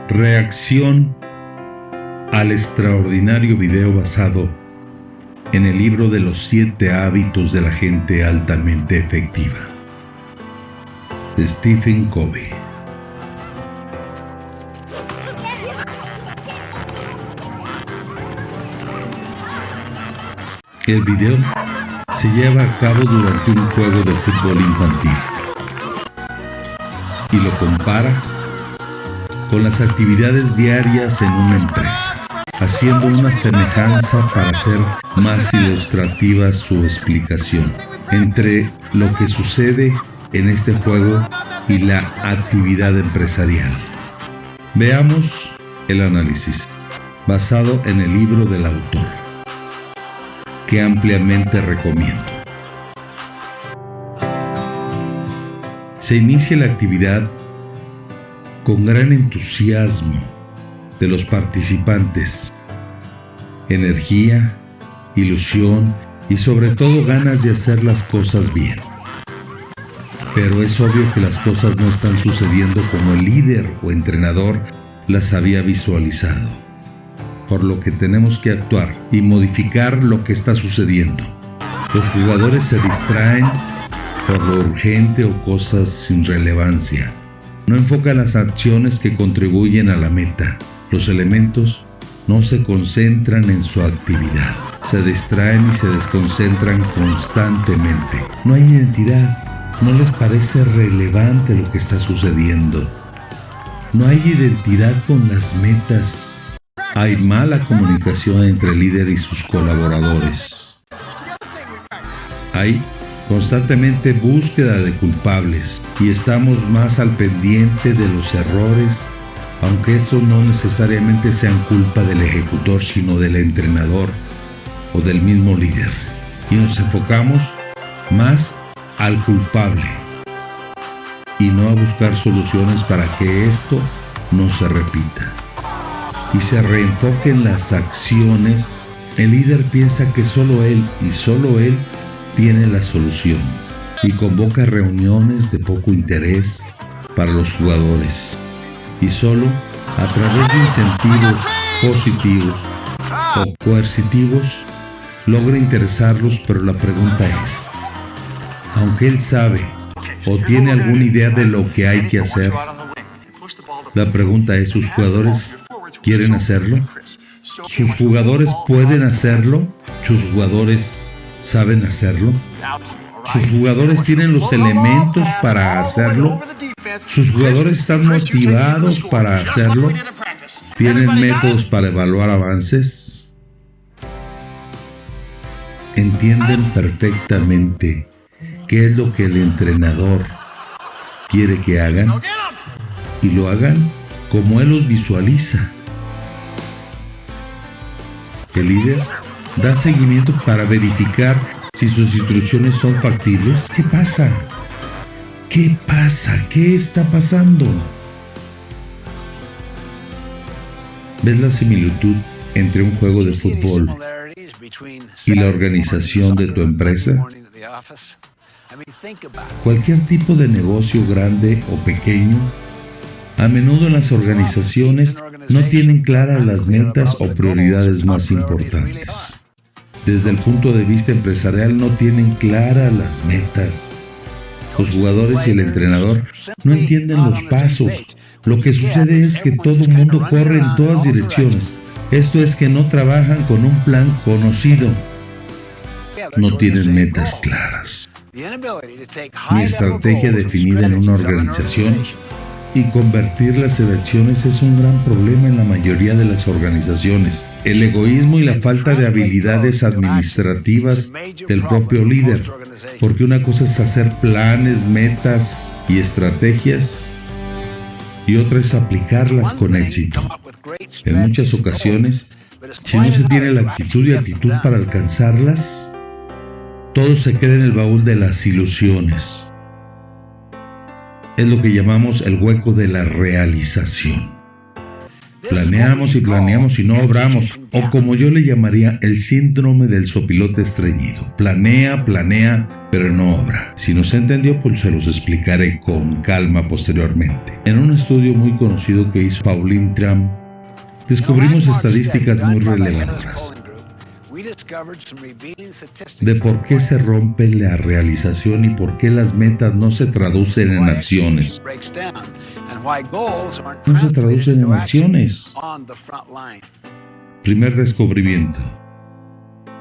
Reacción al extraordinario video basado en el libro de los 7 hábitos de la gente altamente efectiva, de Stephen Covey. El video se lleva a cabo durante un juego de fútbol infantil y lo compara con las actividades diarias en una empresa, haciendo una semejanza para hacer más ilustrativa su explicación entre lo que sucede en este juego y la actividad empresarial. Veamos el análisis basado en el libro del autor, que ampliamente recomiendo. Se inicia la actividad con gran entusiasmo de los participantes, energía, ilusión y sobre todo ganas de hacer las cosas bien. Pero es obvio que las cosas no están sucediendo como el líder o entrenador las había visualizado, por lo que tenemos que actuar y modificar lo que está sucediendo. Los jugadores se distraen por lo urgente o cosas sin relevancia. No enfocan las acciones que contribuyen a la meta. Los elementos no se concentran en su actividad. Se distraen y se desconcentran constantemente. No hay identidad. No les parece relevante lo que está sucediendo. No hay identidad con las metas. Hay mala comunicación entre el líder y sus colaboradores. Hay constantemente búsqueda de culpables y estamos más al pendiente de los errores, aunque estos no necesariamente sean culpa del ejecutor, sino del entrenador o del mismo líder. Y nos enfocamos más al culpable y no a buscar soluciones para que esto no se repita. Y se reenfoque en las acciones. El líder piensa que solo él y solo él tiene la solución y convoca reuniones de poco interés para los jugadores y solo a través de incentivos positivos o coercitivos logra interesarlos. Pero la pregunta es, aunque él sabe o tiene alguna idea de lo que hay que hacer, la pregunta es, ¿sus jugadores quieren hacerlo? ¿Sus jugadores pueden hacerlo? ¿Sus jugadores saben hacerlo? ¿Sus jugadores tienen los elementos para hacerlo? ¿Sus jugadores están motivados para hacerlo? ¿Tienen métodos para evaluar avances? ¿Entienden perfectamente qué es lo que el entrenador quiere que hagan? Y lo hagan como él los visualiza. El líder da seguimiento para verificar si sus instrucciones son factibles. ¿Qué pasa? ¿Qué pasa? ¿Qué está pasando? ¿Ves la similitud entre un juego de fútbol y la organización de tu empresa? Cualquier tipo de negocio, grande o pequeño, a menudo en las organizaciones no tienen claras las metas o prioridades más importantes. Desde el punto de vista empresarial no tienen claras las metas. Los jugadores y el entrenador no entienden los pasos. Lo que sucede es que todo el mundo corre en todas direcciones. Esto es que no trabajan con un plan conocido. No tienen metas claras. Mi estrategia definida en una organización y convertirlas en acciones es un gran problema en la mayoría de las organizaciones. El egoísmo y la falta de habilidades administrativas del propio líder, porque una cosa es hacer planes, metas y estrategias y otra es aplicarlas con éxito. En muchas ocasiones, si no se tiene la actitud y actitud para alcanzarlas, todo se queda en el baúl de las ilusiones. Es lo que llamamos el hueco de la realización. Planeamos y planeamos y no obramos, o como yo le llamaría, el síndrome del sopilote estreñido. Planea, pero no obra. Si no se entendió, pues se los explicaré con calma posteriormente. En un estudio muy conocido que hizo Pauline Tram, descubrimos estadísticas muy relevadoras de por qué se rompe la realización y por qué las metas no se traducen en acciones. No se traducen en acciones. Primer descubrimiento.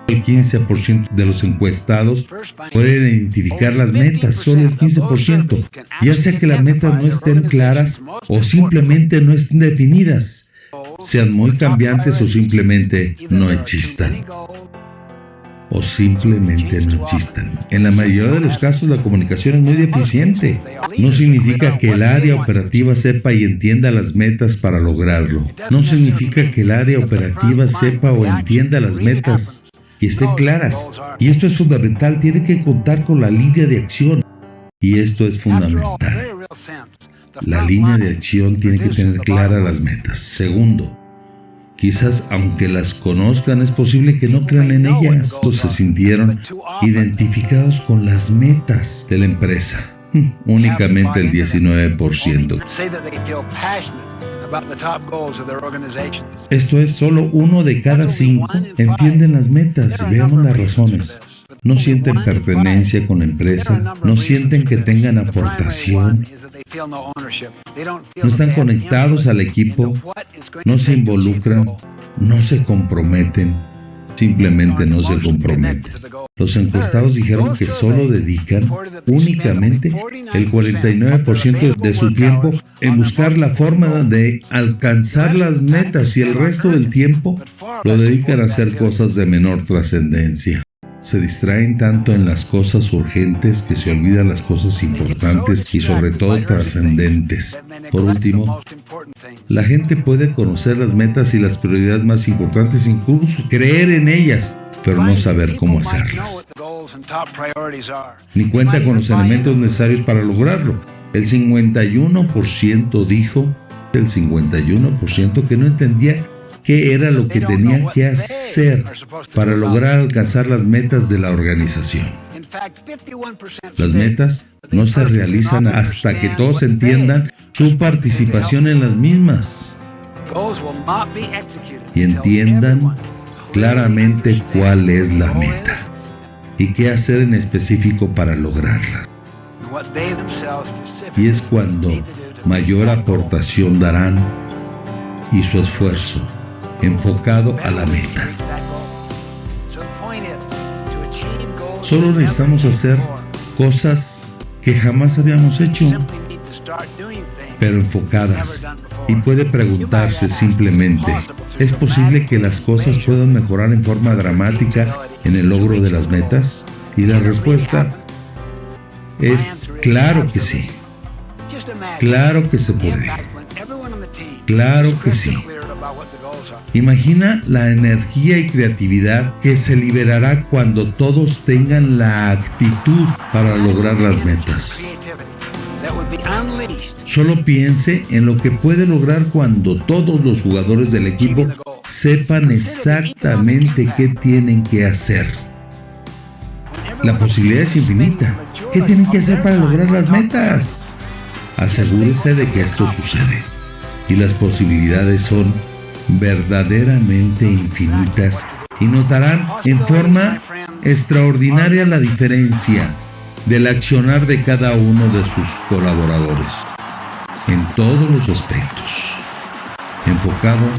El 15% de los encuestados pueden identificar las metas, solo el 15%, ya sea que las metas no estén claras o simplemente no estén definidas, sean muy cambiantes o simplemente no existan. En la mayoría de los casos la comunicación es muy deficiente. No significa que el área operativa sepa y entienda las metas para lograrlo. No significa que el área operativa sepa o entienda las metas y estén claras. Y esto es fundamental, tiene que contar con la línea de acción. Y esto es fundamental. La línea de acción tiene que tener claras las metas. Segundo, quizás aunque las conozcan es posible que no crean en ellas. Estos se sintieron identificados con las metas de la empresa. Únicamente el 19%. Esto es, solo 1 de cada 5 entienden las metas. Veamos las razones. No sienten pertenencia con la empresa, no sienten que tengan aportación, no están conectados al equipo, no se involucran, no se comprometen, simplemente no se comprometen. Los encuestados dijeron que solo dedican únicamente el 49% de su tiempo en buscar la forma de alcanzar las metas y el resto del tiempo lo dedican a hacer cosas de menor trascendencia. Se distraen tanto en las cosas urgentes que se olvidan las cosas importantes y sobre todo trascendentes. Por último, la gente puede conocer las metas y las prioridades más importantes, incluso creer en ellas, pero no saber cómo hacerlas. Ni cuenta con los elementos necesarios para lograrlo. El 51% dijo, que no entendía qué era lo que tenía que hacer para lograr alcanzar las metas de la organización. Las metas no se realizan hasta que todos entiendan su participación en las mismas y entiendan claramente cuál es la meta y qué hacer en específico para lograrla. Y es cuando mayor aportación darán y su esfuerzo enfocado a la meta. Solo necesitamos hacer cosas que jamás habíamos hecho, pero enfocadas. Y puede preguntarse simplemente, ¿es posible que las cosas puedan mejorar en forma dramática en el logro de las metas? Y la respuesta es claro que sí. Claro que se puede. Claro que sí. Imagina la energía y creatividad que se liberará cuando todos tengan la actitud para lograr las metas. Solo piense en lo que puede lograr cuando todos los jugadores del equipo sepan exactamente qué tienen que hacer. La posibilidad es infinita. ¿Qué tienen que hacer para lograr las metas? Asegúrese de que esto sucede. Y las posibilidades son verdaderamente infinitas y notarán en forma extraordinaria la diferencia del accionar de cada uno de sus colaboradores en todos los aspectos, enfocado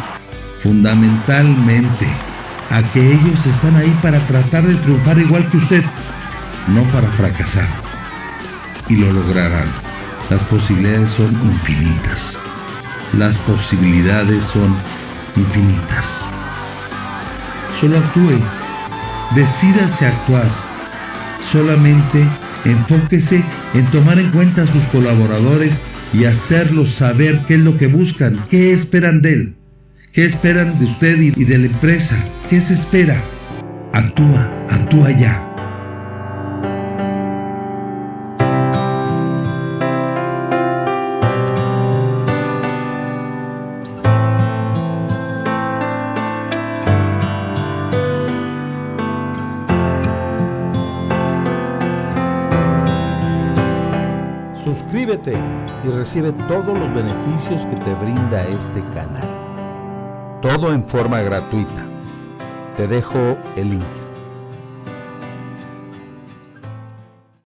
fundamentalmente a que ellos están ahí para tratar de triunfar igual que usted, no para fracasar, y lo lograrán. Las posibilidades son infinitas. Las posibilidades son infinitas. Solo actúe, decídase a actuar. Solamente enfóquese en tomar en cuenta a sus colaboradores y hacerlos saber qué es lo que buscan, qué esperan de él, qué esperan de usted y de la empresa, qué se espera. Actúa ya. Suscríbete y recibe todos los beneficios que te brinda este canal. Todo en forma gratuita. Te dejo el link.